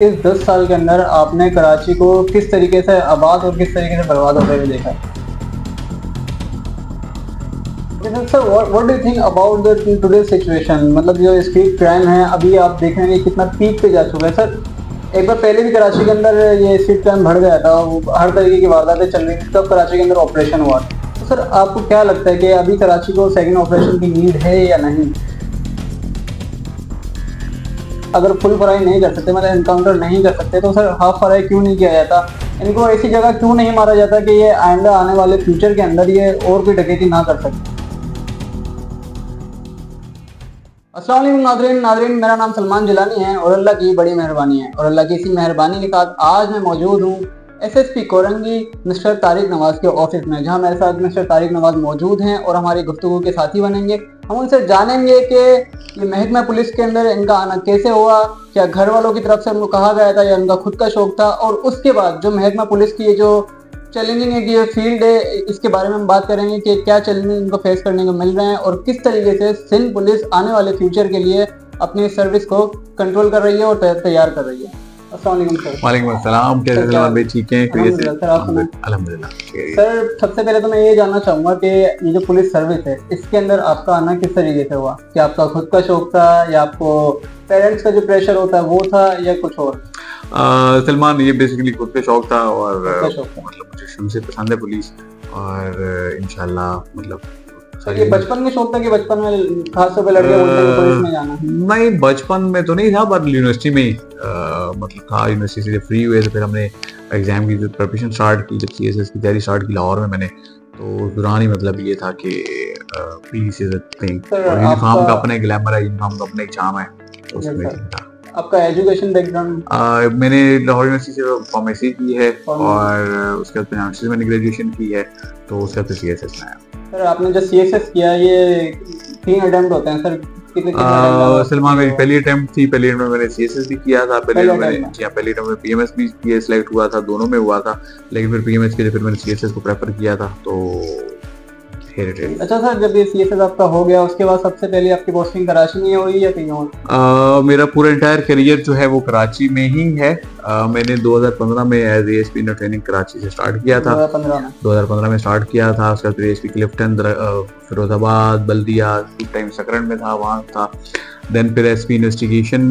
इस 10 साल के अंदर आपने कराची को किस तरीके से आबाद और किस तरीके से बर्बाद होते हुए देखा है? Sir, what do you think about the today's situation? मतलब जो स्ट्रीट क्राइम है अभी आप देख रहे हैं कितना पीक पे जा चुका है। सर, एक बार पहले भी कराची के अंदर ये स्ट्रीट क्राइम बढ़ गया था, हर तरीके की वारदातें चल रही थी, तब कराची के अंदर ऑपरेशन हुआ। तो सर, आपको क्या लगता है कि अभी कराची को सेकंड ऑपरेशन की नीड है या नहीं? अगर फुल फ्राई नहीं कर सकते, मतलब एनकाउंटर नहीं कर सकते, तो सर हाफ फ्राई क्यों नहीं किया जाता? इनको ऐसी जगह क्यों नहीं मारा जाता कि ये आइंदा आने वाले फ्यूचर के अंदर ये और कोई डकैती ना कर सके? अस्सलाम वालेकुम नाज़रीन, मेरा नाम सलमान जिलानी है और अल्लाह की बड़ी मेहरबानी है। और अल्लाह की इसी मेहरबानी के साथ आज मैं मौजूद हूँ एसएसपी कोरंगी मिस्टर तारिक नवाज के ऑफिस में, जहाँ मेरे साथ मिस्टर तारिक नवाज मौजूद हैं और हमारी गुफ्तगू के साथी बनेंगे। हम उनसे जानेंगे कि ये महकमा पुलिस के अंदर इनका आना कैसे हुआ, क्या घर वालों की तरफ से उनको कहा गया था या उनका खुद का शौक था, और उसके बाद जो महकमा पुलिस की ये जो चैलेंजिंग है कि ये फील्ड है, इसके बारे में हम बात करेंगे कि क्या चैलेंज इनको फेस करने को मिल रहे हैं और किस तरीके से सिंध पुलिस आने वाले फ्यूचर के लिए अपनी सर्विस को कंट्रोल कर रही है और तैयार कर रही है। अस्सलाम वालेकुम सर। वालेकुम अस्सलाम। कैसे सलमान भाई? ठीक हैं? सर, आप सुनाएं। अल्हम्दुलिल्लाह। सर, सबसे पहले तो मैं ये जानना चाहूँगा कि ये जो पुलिस सर्विस है इसके अंदर आपका आना किस तरीके से हुआ? क्या आपका खुद का शौक था या आपको पेरेंट्स का जो प्रेशर होता है वो था या कुछ और? सलमान, ये बेसिकली खुद का शौक था और मतलब मुझे शुरू से पसंद है पुलिस और इंशाल्लाह मतलब ये बचपन में शौक था कि बचपन में खास तौर पे लड़के बोलते हैं कि पुलिस में जाना? नहीं, बचपन में तो नहीं था, पर यूनिवर्सिटी में मतलब था। यूनिवर्सिटी से फ्री हुए तो फिर हमने एग्जाम की जो प्रिपरेशन स्टार्ट की, जब सीएसएस की तैयारी स्टार्ट की लाहौर में मैंने, तो उस दौरान ही मतलब ये था कि police is a thing. Uniform का अपना ग्लैमर है, यूनिफॉर्म का अपना एक चार्म है, उसमें था। आपका एजुकेशन बैकग्राउंड? मैंने लाहौर यूनिवर्सिटी से फार्मेसी की है और उसके बाद फाइनेंस से मैंने ग्रेजुएशन की है, तो उसके बाद सीएसएस में आया। सर, आपने जो सीएसएस किया ये 3 अटेम्प्ट होते हैं सर? सलमान, मेरी पहली अटेम्प्ट थी। पहली अटेम्प्ट में मैंने सीएसएस भी किया था। पहली अटेम्प्ट में पीएमएस भी सिलेक्ट हुआ था, दोनों में हुआ था, लेकिन फिर पीएमएस के लिए फिर मैंने सीएसएस को प्रेफर किया था। तो अच्छा सर, जब ये सीएसएस आपका हो गया उसके बाद सबसे पहले आपकी पोस्टिंग कराची में हुई या कहीं और? मेरा पूरा एंटायर करियर जो है वो कराची में ही है। मैंने 2015 में as ASP in training Karachi से स्टार्ट किया था। 2015 में स्टार्ट किया था। उसके बाद एएसपी क्लिफ्टन, फिरोजाबाद, बल्दिया, टाइम सकरन में था, वहाँ था। देन फिर एसपी इन्वेस्टिगेशन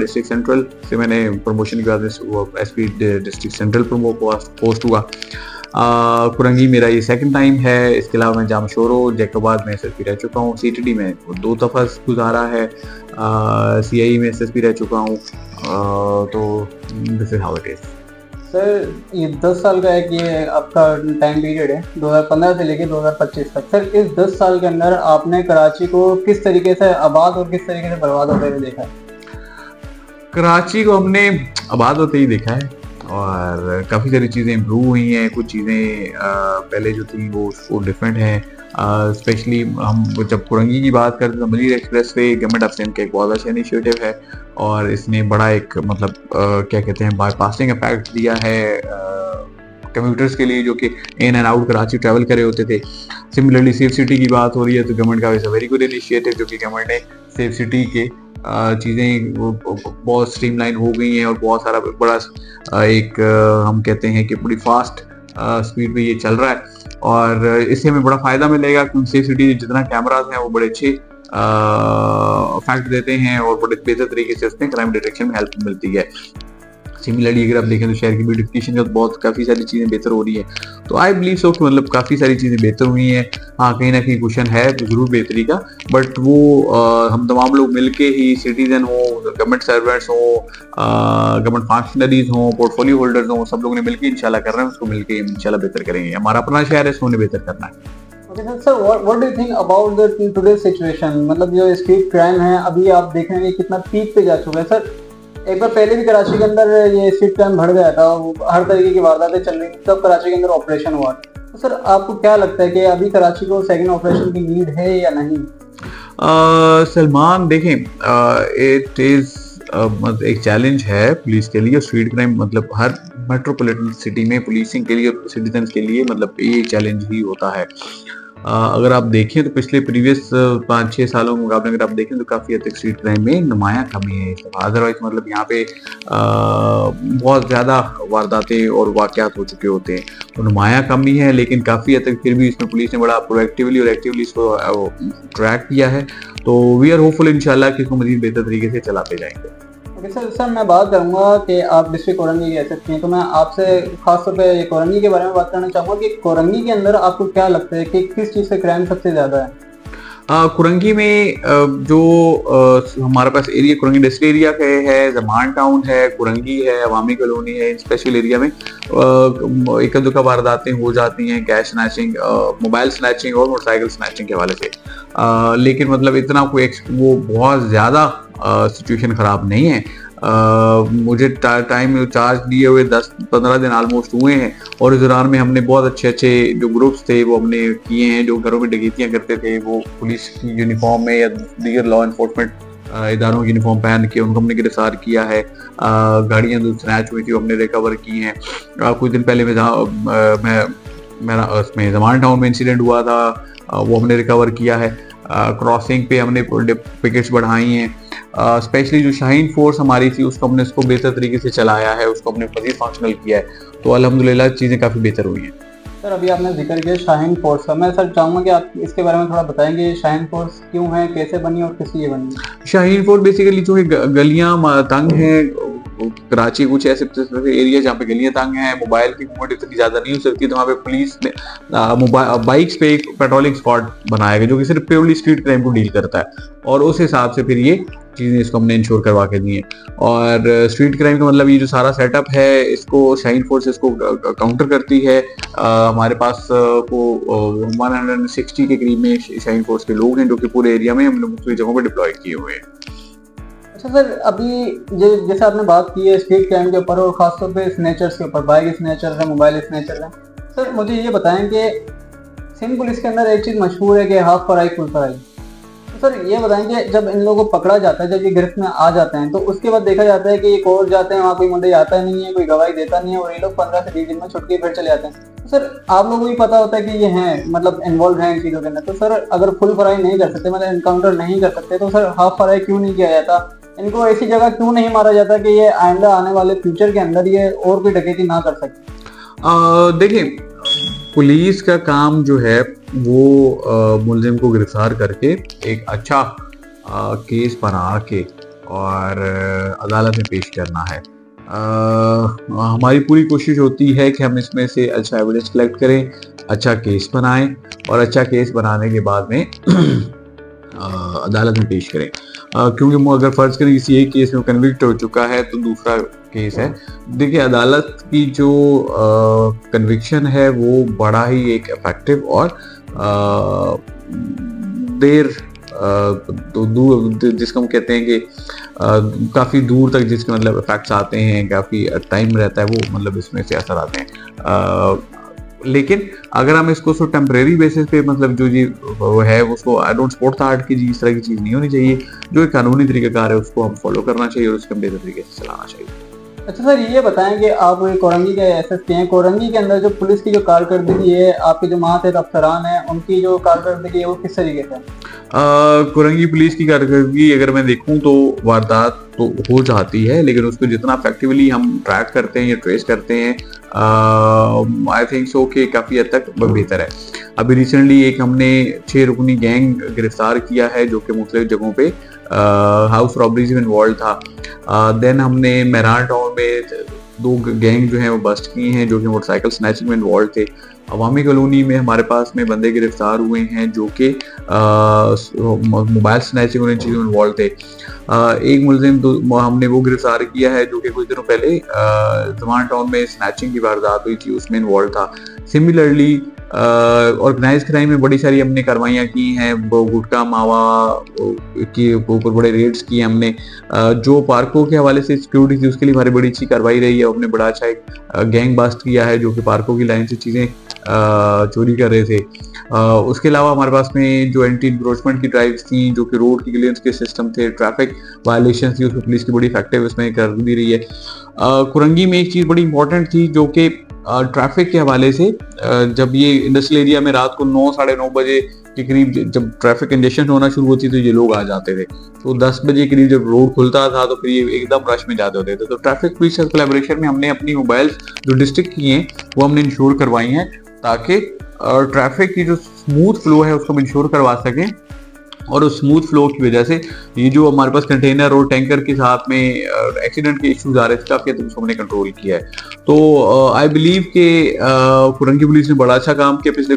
डिस्ट्रिक्ट सेंट्रल से मैंने प्रमोशन के बाद एसपी डिस्ट्रिक्ट सेंट्रल पोस्ट हुआ। कुरंगी मेरा ये सेकंड टाइम है। इसके अलावा मैं जामशोरो, जैकोबाद में एसएसपी रह चुका हूँ। सीटीडी में 2 दफ़ा गुजारा है। सीआई में एसएसपी रह चुका हूँ। तो this is how it is. Sir, ये 10 साल का एक ये आपका टाइम पीरियड है, 2015 से लेके 2025 तक। सर, इस 10 साल के अंदर आपने कराची को किस तरीके से आबाद और किस तरीके से बर्बाद होते हुए देखा है? कराची को हमने आबाद होते ही देखा है और काफ़ी सारी चीज़ें इम्प्रूव हुई हैं। कुछ चीज़ें पहले जो थी वो डिफरेंट हैं। स्पेशली हम जब कुरंगी की बात करते हैं तो Malir express way government of Sindh का एक बहुत अच्छा इनिशिएटिव है और इसने बड़ा एक मतलब क्या कहते हैं बाईपासिंग इफेक्ट दिया है कम्यूटर्स के लिए जो कि in and out Karachi travel करे होते थे। सिमिलरली सेफ सिटी की बात हो रही है तो गवर्नमेंट का is a very good initiative, जो कि गवर्नमेंट ने सेफ सिटी के चीज़ें बहुत स्ट्रीमलाइन हो गई हैं और बहुत सारा बड़ा एक हम कहते हैं कि बड़ी फास्ट स्पीड पे ये चल रहा है और इससे हमें बड़ा फ़ायदा मिलेगा क्योंकि सेफ सिटी जितना कैमराज हैं वो बड़े अच्छे फैक्ट देते हैं और बड़े बेहतर तरीके से उसमें क्राइम डिटेक्शन में हेल्प मिलती है। सिमिलरली अगर आप देखें तो शहर की ब्यूटिफिकेशन का बहुत काफ़ी सारी चीज़ें बेहतर हो रही है। तो आई बिलीव सो कि मतलब काफ़ी सारी चीज़ें बेहतर हुई हैं। हाँ, कहीं ना कहीं क्वेश्चन है ज़रूर बेहतरी का, बट वो हम तमाम लोग मिलके ही, सिटीजन हो, गवर्नमेंट सर्वेंट्स हो, गवर्नमेंट फंक्शनरीज हो, पोर्टफोलियो होल्डर्स हो, सब लोग ने मिलकर इंशाल्लाह कर रहे हैं, उसको मिलकर इंशाल्लाह बेहतर करेंगे। हमारा अपना शहर है, इसको बेहतर करना है। Sir, what do you think about the today's situation? मतलब जो स्ट्रीट क्राइम है अभी आप देख रहे हैं कितना पीक पे जा चुका है। सर, एक बार पहले भी कराची के अंदर ये स्ट्रीट क्राइम बढ़ गया था, हर तरीके की वारदातें चल रही थी, तब कराची के अंदर ऑपरेशन हुआ। तो सर, आपको क्या लगता है कि अभी कराची को सेकंड ऑपरेशन की नीड है या नहीं? सलमान, देखें, इट इज एक चैलेंज है पुलिस के लिए। स्ट्रीट क्राइम मतलब हर मेट्रोपॉलिटन सिटी में पुलिसिंग के लिए और सिटीजन के लिए मतलब ये चैलेंज ही होता है। अगर आप देखें तो पिछले प्रीवियस 5-6 सालों के मुकाबले अगर आप देखें तो काफ़ी हद तक स्ट्रीट क्राइम में नुमायाँ कमी है इस दफ़ा। अदरवाइज मतलब यहाँ पे बहुत ज़्यादा वारदातें और वाक़यात हो चुके होते हैं, तो नुमायाँ कमी है, लेकिन काफ़ी हद तक फिर भी इसमें पुलिस ने बड़ा प्रोएक्टिवली और एक्टिवली इसको ट्रैक किया है। तो वी आर होपफुल इंशाल्लाह कि इसको मज़ीद बेहतर तरीके से चलाते जाएंगे। ओके सर, मैं बात करूंगा कि आप डिस्ट्रिक्ट कोरंगी के एसएसपी हैं, तो मैं आपसे खासतौर पे कोरंगी के बारे में बात करना चाहूँगा कि कोरंगी के अंदर आपको क्या लगता है कि किस चीज़ से क्राइम सबसे ज़्यादा है? कुरंगी में जो हमारे पास एरिया कुरंगी इंडस्ट्रियल एरिया का है, जमान टाउन है, कुरंगी है, अवामी कॉलोनी है, इन स्पेशल एरिया में एक दुका वारदातें हो जाती हैं, कैश स्नैचिंग, मोबाइल स्नैचिंग और मोटरसाइकिल स्नैचिंग के हवाले से। लेकिन मतलब इतना कोई वो बहुत ज़्यादा सिचुएशन ख़राब नहीं है। मुझे टाइम चार्ज लिए हुए 10-15 दिन ऑलमोस्ट हुए हैं, और इस दौरान में हमने बहुत अच्छे जो ग्रुप्स थे वो हमने किए हैं। जो घरों में डकैतियाँ करते थे वो पुलिस की यूनिफॉर्म में या दीगर लॉ इन्फोर्समेंट इदारों की यूनिफॉर्म पहन के उनको हमने गिरफ्तार किया है। गाड़ियाँ जो स्नैच हुई थी वो हमने रिकवर की हैं। कुछ दिन पहले मेरा उसमें जमान टाउन में इंसिडेंट हुआ था, वो हमने रिकवर किया है। क्रॉसिंग पे हमने पिकेट्स बढ़ाई हैं। स्पेशली जो शाहीन फोर्स हमारी थी उसको हमने उसको बेहतर तरीके से चलाया है, उसको हमने मज़ीद फंक्शनल किया है, तो अल्हम्दुलिल्लाह चीज़ें काफ़ी बेहतर हुई हैं। सर अभी आपने जिक्र किया शाहीन फोर्स का, मैं सर चाहूँगा कि आप इसके बारे में थोड़ा बताएंगे शाहीन फोर्स क्यों है, कैसे बनी और किस लिए बनी? शाहीन फोर्स बेसिकली जो है गलियाँ तंग हैं, कराची कुछ ऐसे एरिया जहाँ पे गलियाँ तंग हैं, मोबाइल की मूवमेंट इतनी ज़्यादा नहीं हो सकती, तो वहाँ पे पुलिस ने बाइक्स पे एक पेट्रोलिंग स्क्वाड बनाया गया जो कि सिर्फ प्योरली स्ट्रीट क्राइम को डील करता है, और उस हिसाब से फिर ये चीज़ें इसको हमने इंश्योर करवा के दी हैं। और स्ट्रीट क्राइम का मतलब ये जो सारा सेटअप है इसको शाहीन फोर्स इसको काउंटर करती है। हमारे पास को 160 के करीब में शाहीन फोर्स के लोग हैं जो कि पूरे एरिया में हमने मुख्तलिफ जगहों पर डिप्लॉय किए हुए हैं। अच्छा सर, अभी जैसे आपने बात की है स्ट्रीट क्राइम के ऊपर और खासतौर पे स्नैचर्स के ऊपर, बाइक स्नैचर है, मोबाइल स्नैचर है, सर मुझे ये बताएं कि सिंध पुलिस के अंदर एक चीज़ मशहूर है कि हाफ फ्राई फुल फ्राई। तो सर ये बताएं कि जब इन लोगों को पकड़ा जाता है, जब ये गिरफ्त में आ जाते हैं, तो उसके बाद देखा जाता है कि ये कोर्ट जाते हैं, वहाँ कोई मुद्दई आता नहीं है, कोई गवाही देता नहीं है, और ये लोग 15 से 20 दिन में छुट के फिर चले जाते हैं। तो सर आप लोगों को भी पता होता है कि ये हैं, मतलब इन्वॉल्व हैं इन चीज़ों के अंदर, तो सर अगर फुल फ्राई नहीं कर सकते, मतलब इनकाउंटर नहीं कर सकते, तो सर हाफ फ्राई क्यों नहीं किया जाता? इनको ऐसी जगह क्यों नहीं मारा जाता कि ये आइंदा आने वाले फ्यूचर के अंदर ये और कोई डकैती ना कर सके? देखिए, पुलिस का काम जो है वो मुलजिम को गिरफ्तार करके एक अच्छा केस बना के और अदालत में पेश करना है। हमारी पूरी कोशिश होती है कि हम इसमें से अच्छा एविडेंस कलेक्ट करें, अच्छा केस बनाएं, और अच्छा केस बनाने के बाद में अदालत में पेश करें। क्योंकि अगर फर्ज करें किसी एक केस में कन्विक्ट हो चुका है तो दूसरा केस है, देखिए अदालत की जो कन्विक्शन है वो बड़ा ही एक इफेक्टिव और देर तो दूर जिसको हम कहते हैं कि काफ़ी दूर तक जिसके मतलब इफेक्ट्स आते हैं, काफ़ी टाइम रहता है वो मतलब इसमें से असर आते हैं। लेकिन अगर हम इसको सो टेम्परेरी बेसिस पे मतलब जो जी वो है उसको आई डोंट सपोर्ट दैट कि जी इस तरह की चीज़ नहीं होनी चाहिए। जो एक कानूनी तरीक़ाकार है उसको हम फॉलो करना चाहिए और उसके बेहतर तरीके से चलाना चाहिए। अच्छा सर, ये बताएं कि आप कोरंगी के एसएसपी हैं, कोरंगी के अंदर जो पुलिस की जो कारकर्दगी है, आपके जो मातहत अफसरान हैं उनकी जो कारकर्दगी है वो किस तरीके से है? कोरंगी पुलिस की कारकर्दगी अगर मैं देखूं तो वारदात तो हो जाती है, लेकिन उसको जितना इफेक्टिवली हम ट्रैक करते हैं या ट्रेस करते हैं आई थिंक सो कि काफ़ी हद तक बेहतर है। अभी रिसेंटली एक हमने 6 रुकनी गैंग गिरफ्तार किया है जो कि मुख्तलिफ जगहों पे हाउस रॉबरीज में इन्वॉल्व था। देन हमने मेहरान टाउन में 2 गैंग जो हैं वो बस्ट किए हैं जो कि मोटरसाइकिल स्नैचिंग में इन्वॉल्व थे। अवामी कॉलोनी में हमारे पास में बंदे गिरफ्तार हुए हैं जो कि मोबाइल स्नैचिंग और इन चीज़ों में इन्वॉल्व थे। एक मुलजिम हमने वो गिरफ्तार किया है जो कि कुछ दिनों पहले जमान टाउन में स्नैचिंग की वारदात हुई थी उसमें इन्वॉल्व था। सिमिलरली ऑर्गेनाइज क्राइम में बड़ी सारी हमने कार्रवाइयाँ की हैं, गुटका मावा के ऊपर बड़े रेड्स किए हमने। जो पार्कों के हवाले से सिक्योरिटी थी उसके लिए हमारी बड़ी अच्छी कार्रवाई रही है। हमने बड़ा अच्छा एक गैंग बास्ट किया है जो कि पार्कों की लाइन से चीज़ें चोरी कर रहे थे। उसके अलावा हमारे पास में जो एंटी इंक्रोचमेंट की ड्राइव्स थी, जो कि रोड की क्लियरेंस के सिस्टम थे, ट्रैफिक वायलेशन थी, उसमें पुलिस की बड़ी इफेक्टिव इसमें कर भी रही है। कुरंगी में एक चीज़ बड़ी इंपॉर्टेंट थी जो कि ट्रैफिक के हवाले से जब ये इंडस्ट्रियल एरिया में रात को 9 साढ़े 9 बजे के करीब जब ट्रैफिक कंजेशन होना शुरू होती तो ये लोग आ जाते थे। तो 10 बजे के करीब जब रोड खुलता था तो फिर ये एकदम रश में जाते होते थे। तो ट्रैफिक पुलिस के कोलैबोरेशन में हमने अपनी मोबाइल जो डिस्ट्रिक्ट की हैं वो हमने इंश्योर करवाई हैं ताकि ट्रैफिक की जो स्मूथ फ्लो है उसको हम इंश्योर करवा सकें। और उस स्मूथ फ्लो की वजह से ये जो हमारे पास कंटेनर और टैंकर के साथ में एक्सीडेंट के इश्यूज आ रहे थे काफी हद तक उसको हमने कंट्रोल किया है। तो आई बिलीव के कुरंगी पुलिस ने बड़ा अच्छा काम किया पिछले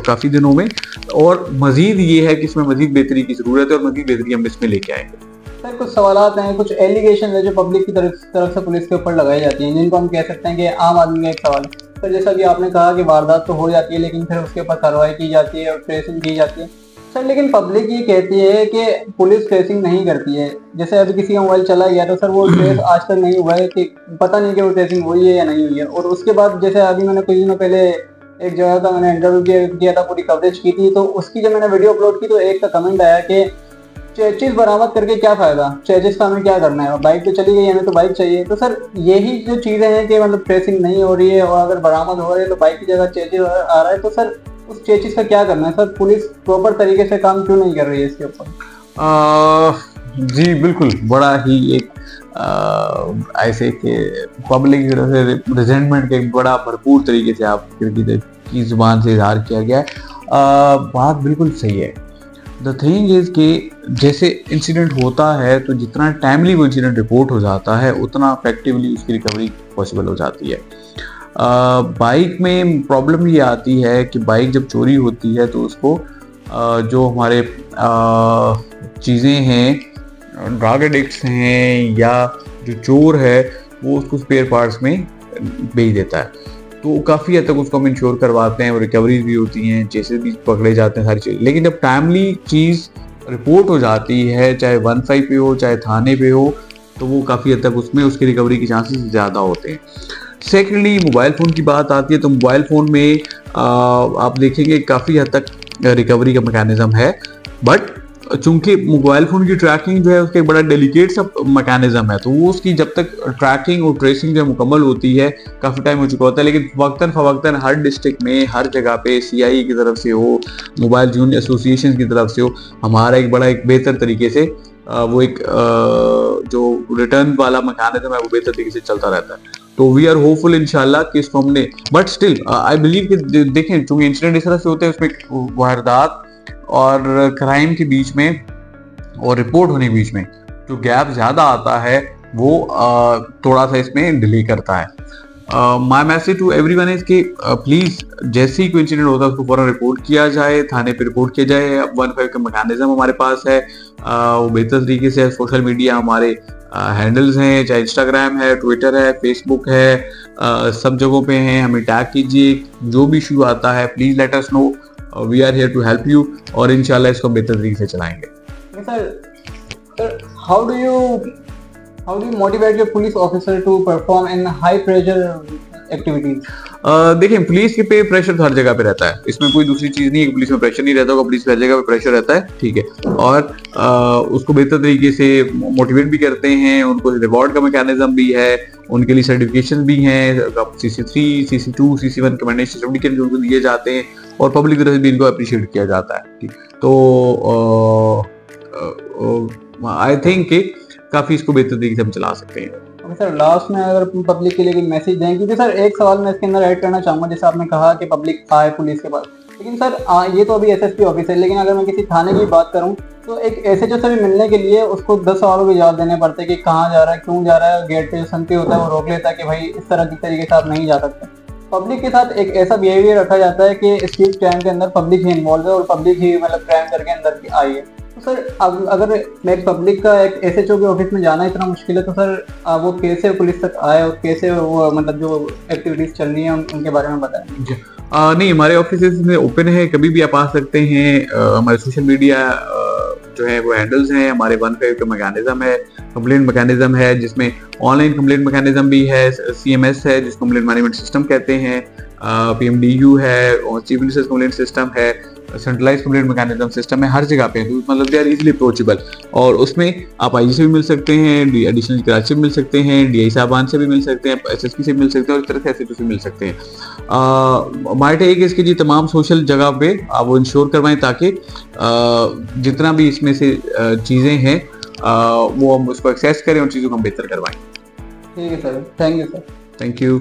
काफी दिनों में, और मजीद ये है कि इसमें मजीद बेहतरी की जरूरत है और मजीद बेहतरी हम इसमें लेके आएंगे। सर कुछ सवाल हैं, कुछ एलिगेशन है जो पब्लिक की तरफ से पुलिस के ऊपर लगाई जाती हैं, जिनको हम कह सकते हैं कि आम आदमी का एक सवाल है। सर जैसा कि आपने कहा कि वारदात तो हो जाती है लेकिन फिर उसके ऊपर कार्रवाई की जाती है और ट्रेसिंग की जाती है। सर लेकिन पब्लिक ये कहती है कि पुलिस ट्रेसिंग नहीं करती है। जैसे अभी किसी का मोबाइल चला गया तो सर वो ट्रेस आज तक नहीं हुआ है, कि पता नहीं कि वो ट्रेसिंग हुई है या नहीं हुई है। और उसके बाद जैसे अभी मैंने कुछ दिनों पहले एक जगह का मैंने इंटरव्यू किया था, पूरी कवरेज की थी, तो उसकी जब मैंने वीडियो अपलोड की तो एक का कमेंट आया कि चेचिस बरामद करके क्या फायदा, चेचिस का हमें क्या करना है, बाइक तो चली गई, हमें तो बाइक चाहिए। तो सर यही जो चीजें हैं कि मतलब ट्रेसिंग नहीं हो रही है और अगर बरामद हो रही है तो बाइक की जगह चेचिस आ रहा है, तो सर उस चेचिस का क्या करना है? सर पुलिस प्रॉपर तरीके से काम क्यों नहीं कर रही है इसके ऊपर? जी बिल्कुल, बड़ा ही एक ऐसे कि पब्लिक की तरफ से रिजेंटमेंट के बड़ा भरपूर तरीके से आप की जुबान से इजहार किया गया है। बात बिल्कुल सही है। द थिंग इज कि जैसे इंसिडेंट होता है तो जितना टाइमली वो इंसिडेंट रिपोर्ट हो जाता है उतना इफेक्टिवली उसकी रिकवरी पॉसिबल हो जाती है। बाइक में प्रॉब्लम ये आती है कि बाइक जब चोरी होती है तो उसको जो हमारे चीज़ें हैं, ड्रग एडिक्ट्स हैं या जो चोर है वो उसको स्पेयर पार्ट्स में बेच देता है। तो काफ़ी हद तक उसको हम इंश्योर करवाते हैं और रिकवरीज भी होती हैं, चेसेस भी पकड़े जाते हैं, सारी चीज़। लेकिन जब टाइमली चीज़ रिपोर्ट हो जाती है, चाहे 15 पे हो चाहे थाने पे हो, तो वो काफ़ी हद तक उसमें उसकी रिकवरी के चांसेस ज़्यादा होते हैं। सेकेंडली मोबाइल फ़ोन की बात आती है तो मोबाइल फ़ोन में आप देखेंगे काफ़ी हद तक रिकवरी का मैकेनिज्म है, बट चूंकि मोबाइल फ़ोन की ट्रैकिंग जो है उसका एक बड़ा डेलिकेट सा मैकेनिज्म है, तो वो उसकी जब तक ट्रैकिंग और ट्रेसिंग जो मुकम्मल होती है काफ़ी टाइम हो चुका होता है। लेकिन वक्तन फ़वक्तन हर डिस्ट्रिक्ट में हर जगह पे CIE की तरफ से हो, मोबाइल जूनियर एसोसिएशन की तरफ से हो, हमारा एक बड़ा एक बेहतर तरीके से वो एक जो रिटर्न वाला मैकेनिज्म है वो बेहतर तरीके से चलता रहता है। तो वी आर होपफुल इंशाल्लाह कि इसको हमने, बट स्टिल आई बिलीव कि देखें चूंकि इंसिडेंट इस तरह से होते हैं उसमें वारदात और क्राइम के बीच में और रिपोर्ट होने के बीच में जो गैप ज़्यादा आता है वो थोड़ा सा इसमें डिले करता है। My message to everyone is कि प्लीज़ जैसे ही कोई इंसिडेंट होता है उसको फौरन रिपोर्ट किया जाए, थाने पे रिपोर्ट किया जाए। 15 का मैकेनिज्म हमारे पास है, वो बेहतर तरीके से सोशल मीडिया हमारे हैंडल्स हैं, चाहे इंस्टाग्राम है, ट्विटर है, फेसबुक है, सब जगहों पे हैं, हमें टैग कीजिए। जो भी इशू आता है please let us know, we are here to help you और इंशाल्लाह इसको बेहतर तरीके से चलाएंगे। Sir how do you motivate your police officer to perform in high pressure activities? देखिए पुलिस के पे प्रेशर हर जगह पे रहता है, इसमें कोई दूसरी चीज नहीं है कि पुलिस में प्रेशर नहीं रहता होगा, पुलिस हर जगह पे प्रेशर रहता है, ठीक है। और उसको बेहतर तरीके से मोटिवेट भी करते हैं, उनको रिवॉर्ड का मैकेनिज्म भी है, उनके लिए सर्टिफिकेशन भी हैं, CC3, CC2, CC1 commendation certificate जो उनको दिए जाते हैं और पब्लिक की तरफ से भी इनको अप्रिशिएट किया जाता है, ठीक। तो आई थिंक कि काफी इसको बेहतर तरीके से हम चला सकते हैं। सर लास्ट में अगर पब्लिक के लिए कोई मैसेज दें, क्योंकि सर एक सवाल मैं इसके अंदर ऐड करना चाहूँगा, जैसे आपने कहा कि पब्लिक आए पुलिस के पास, लेकिन सर ये तो अभी SSP ऑफिस है, लेकिन अगर मैं किसी थाने की बात करूँ तो एक SHO से भी मिलने के लिए उसको 10 सवालों के जवाब देने पड़ते हैं कि कहाँ जा रहा है, क्यों जा रहा है, गेट पे जो संती होता है वो रोक लेता है कि भाई इस तरह की तरीके से आप नहीं जा सकते। पब्लिक के साथ एक ऐसा बिहेवियर रखा जाता है कि स्ट्रीट क्राइम के अंदर पब्लिक ही इन्वॉल्व है और पब्लिक ही मतलब क्राइम करके अंदर की आई है। तो सर अगर एक पब्लिक का एक SHO के ऑफिस में जाना इतना मुश्किल है, तो सर वो कैसे पुलिस तक आए और कैसे वो मतलब जो एक्टिविटीज चल रही हैं उनके बारे में बताएं। नहीं, हमारे ऑफिस में ओपन है, कभी भी आप आ सकते हैं। हमारे सोशल मीडिया जो है वो हैंडल्स हैं, हमारे 15 का मैकेनिज्म है, कंप्लेंट मैकेनिज्म है जिसमें ऑनलाइन कंप्लेंट मैकेनिज्म भी है, CMS है जिसको कंप्लेंट मैनेजमेंट सिस्टम कहते हैं, PMDU है और चीफ मिनिस्टर्स कंप्लेंट सिस्टम है, सेंट्रलाइज कंप्लेंट मैकेनिज्म सिस्टम है, हर जगह पे, तो मतलब दे आर इजीली अप्रोचेबल। और उसमें आप आईजी से भी मिल सकते हैं, एडिशनल कराची से भी मिल सकते हैं, डीआई साहबान से भी मिल सकते हैं, एसएसपी से मिल सकते हैं, और इस तरह से एसएचओ से मिल सकते हैं। माइट है कि इसकी जी तमाम सोशल जगह पे आप वो इंश्योर करवाएं ताकि जितना भी इसमें से चीज़ें हैं वो हम उसको एक्सेस करें और चीज़ों को हम बेहतर करवाएं। ठीक है sir, thank you sir. Thank you.